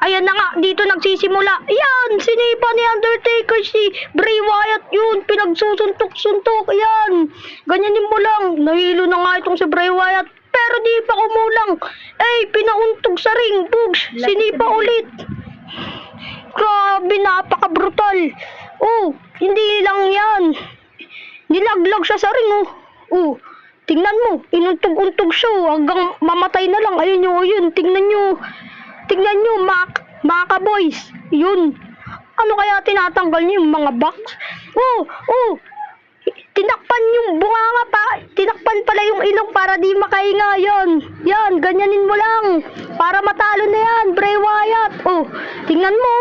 Ayan na nga, dito nagsisimula. Ayan, sinipa ni Undertaker si Bray Wyatt yun. Pinagsusuntok-suntok. Ayan, ganyanin mo lang. Nahilo na nga itong si Bray Wyatt. Pero di pa kumulang. Pinauntog sa ring. Bugs, sinipa ulit. Grabe, napaka-brutal. Hindi lang yan. Nilaglag siya sa ring, tingnan mo, inuntog-untog siya, hanggang mamatay na lang. Ayun nyo, tingnan nyo, mga boys, yun. Ano kaya tinatanggal niyo yung mga box? Tinakpan yung bunganga pa, tinakpan pala yung ilong para di makahinga. Yan, ganyanin mo lang, para matalo na yan, Bray Wyatt. Tingnan mo,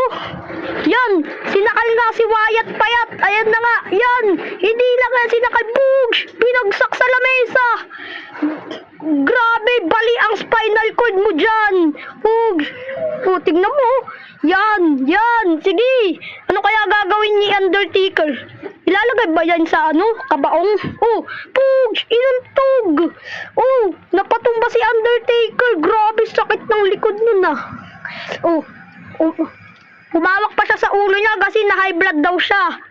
yan, sinakal nga si Wyatt payat. Ayan na nga, yan, hindi lang yan sinakal, Bugs, binagsak sa lamesa. Grabe, bali ang spinal cord mo dyan, Bugs. Tingnan mo, yan, sige, ano kaya gagawin ni Undertaker? Ilalagay ba yan sa kabaong? Bugs, inuntog. Napatumba si Undertaker. Grabe, sakit ng likod nun humawak pa siya sa ulo niya kasi na high blood daw siya.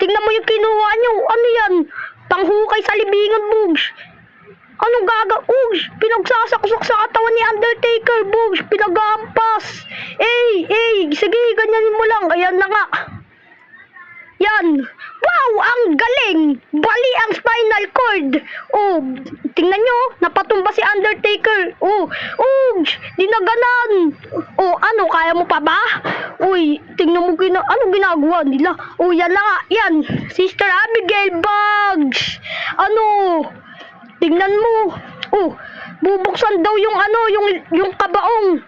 Tingnan mo yung kinuha niyo. Ano yan? Panghukay sa libingan, Bugs. Anong Bugs? Pinagsasaksak sa katawan ni Undertaker, Bugs. Pinagampas. Sige, ganyanin mo lang. Ayan na nga. Yan. Wow, ang galing. Bali ang spinal cord. Tingnan nyo, napatumba si Undertaker. Dinaganan. Ano, kaya mo pa ba? Tingnan mo, ano ginagawa nila? Yan na nga. Yan, Sister Abigail, Bugs. Tingnan mo. Bubuksan daw yung kabaong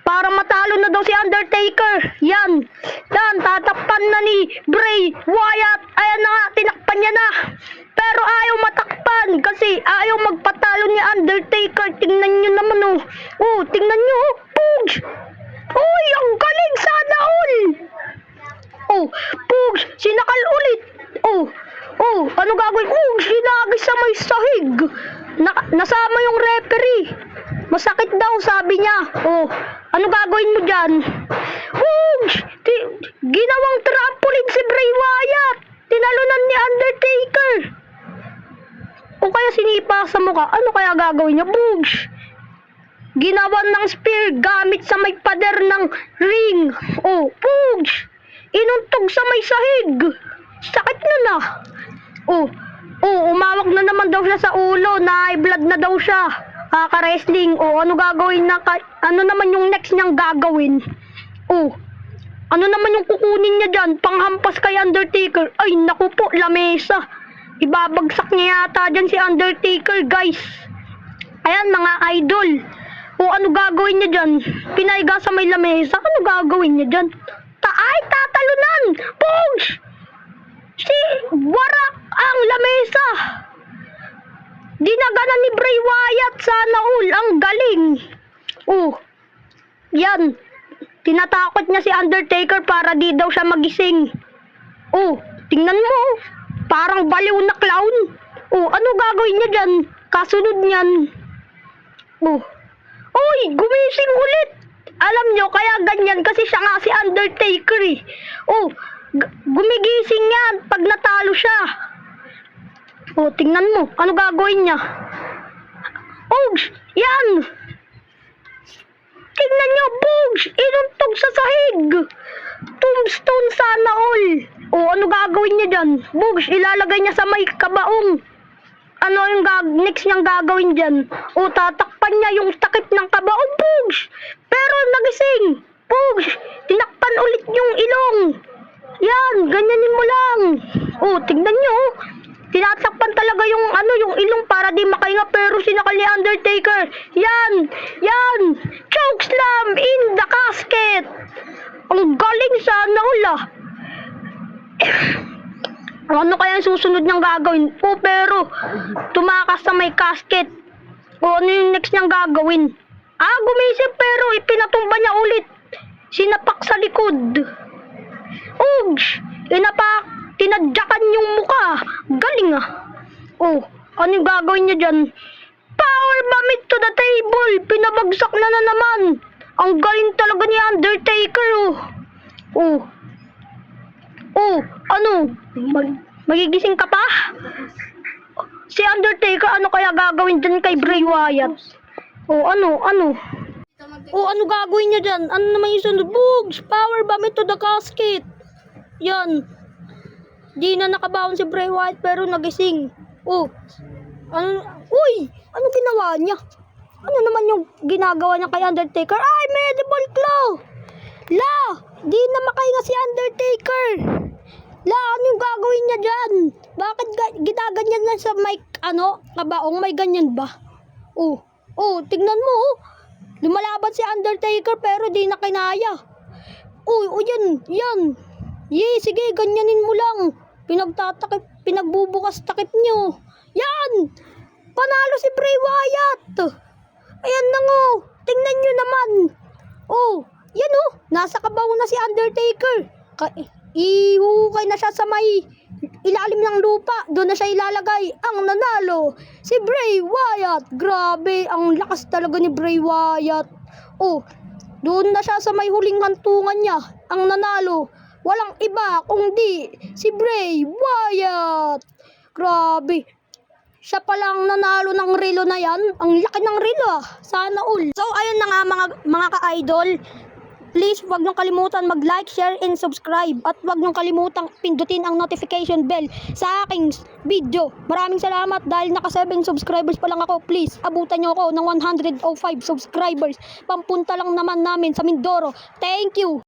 para matalo na daw si Undertaker. Yan, tatakpan na ni Bray Wyatt. Ayan na nga, tinakpan niya na. Pero ayaw matakpan kasi ayaw magpatalo ni Undertaker. Tingnan nyo naman, tingnan nyo, Bugs. Ang galing, sana all. Bugs, sinakal ulit. Ano gagawin? Ginagis sa may sahig. Nasama yung referee. Masakit daw, sabi niya. Ano gagawin mo dyan? Ginawang trampoline si Bray Wyatt. Tinalunan ni Undertaker. O kaya sinipa sa mukha. Ano kaya gagawin niya? Bugs, ginawan ng spear gamit sa may pader ng ring. Bugs, inuntog sa may sahig. Sakit na. Umawak na naman daw siya sa ulo. Na high blood na daw siya. Kaka-wrestling. Ano gagawin na? Ano naman yung next niyang gagawin? Ano naman yung kukunin niya dyan? Panghampas kay Undertaker. Ay, naku po, lamesa. Ibabagsak niya yata dyan si Undertaker, guys. Ayan, mga idol. Ano gagawin niya dyan? Pinaiga sa may lamesa. Ano gagawin niya dyan? Tatalunan! Bugs! Warak ang lamesa. Dinaganan ni Bray Wyatt, sana all. Ang galing. Yan. Tinatakot niya si Undertaker para di daw siya magising. Tingnan mo. Parang baliw na clown. Ano gagawin niya dyan? Kasunod niyan. Gumising ulit. Alam nyo, kaya ganyan kasi siya nga si Undertaker eh. Gumigising yan pag natalo siya. Tingnan mo, ano gagawin niya? Yan! Tingnan nyo, Bugs! Inuntog sa sahig! Tombstone sana all! Ano gagawin niya dyan? Bugs, ilalagay niya sa may kabaong. Ano yung next niyang gagawin dyan? Tatakpan niya yung takip ng kabaong, Bugs! Pero nagising! Bugs, tinakpan ulit yung ilong! Yan, ganyanin mo lang! Tingnan nyo, tinatakpan talaga yung ilong para di makahinga, pero sinakal ni Undertaker. Yan, chokeslam in the casket. Ang galing sana hula. Ano kaya yung susunod niyang gagawin? Pero tumakas sa may casket. Ano yung next niyang gagawin? Gumisip pero ipinatumba niya ulit. Sinapak sa likod. Tinadyakan yung mukha. Galing ano yung gagawin niya dyan? Power bomb to the table. Pinabagsak na naman. Ang galing talaga ni Undertaker, oh. Oh. Oh, ano? Magigising ka pa? Si Undertaker, ano kaya gagawin dyan kay Bray Wyatt? Oh, ano? Oh, ano gagawin niya dyan? Ano naman yung sunod? Boogs! Power bomb into the casket! Yan. Di na nakabaon si Bray Wyatt pero nagising. Oh. Ano? Uy! Ano ginawa niya? Ano naman yung ginagawa niya kay Undertaker? Ay, medieval claw! La! Di na makahinga si Undertaker! La, ano yung gagawin niya dyan? Bakit ginaganyan na sa mic, kabaong? May ganyan ba? Oh, tignan mo, oh. Lumalaban si Undertaker pero di na kinaya. Yan. Sige, ganyanin mo lang. Pinagbubukas takip nyo. Yan! Panalo si Bray Wyatt. Ayan na nga. Tingnan nyo naman. Yan nasa kabaw na si Undertaker. Ihukay na siya sa may ilalim ng lupa. Doon na siya ilalagay. Ang nanalo, si Bray Wyatt. Grabe, ang lakas talaga ni Bray Wyatt. Doon na siya sa may huling hantungan niya. Ang nanalo, walang iba kundi si Bray Wyatt. Grabe. Siya palang nanalo ng relo na yan. Ang laki ng relo, Sana all. So, ayun na nga mga ka-idol. Please, huwag niyong kalimutan mag-like, share, and subscribe. At huwag niyong kalimutan pindutin ang notification bell sa aking video. Maraming salamat dahil naka 7 subscribers pa lang ako. Please, abutan niyo ako ng 105 subscribers. Pampunta lang naman namin sa Mindoro. Thank you!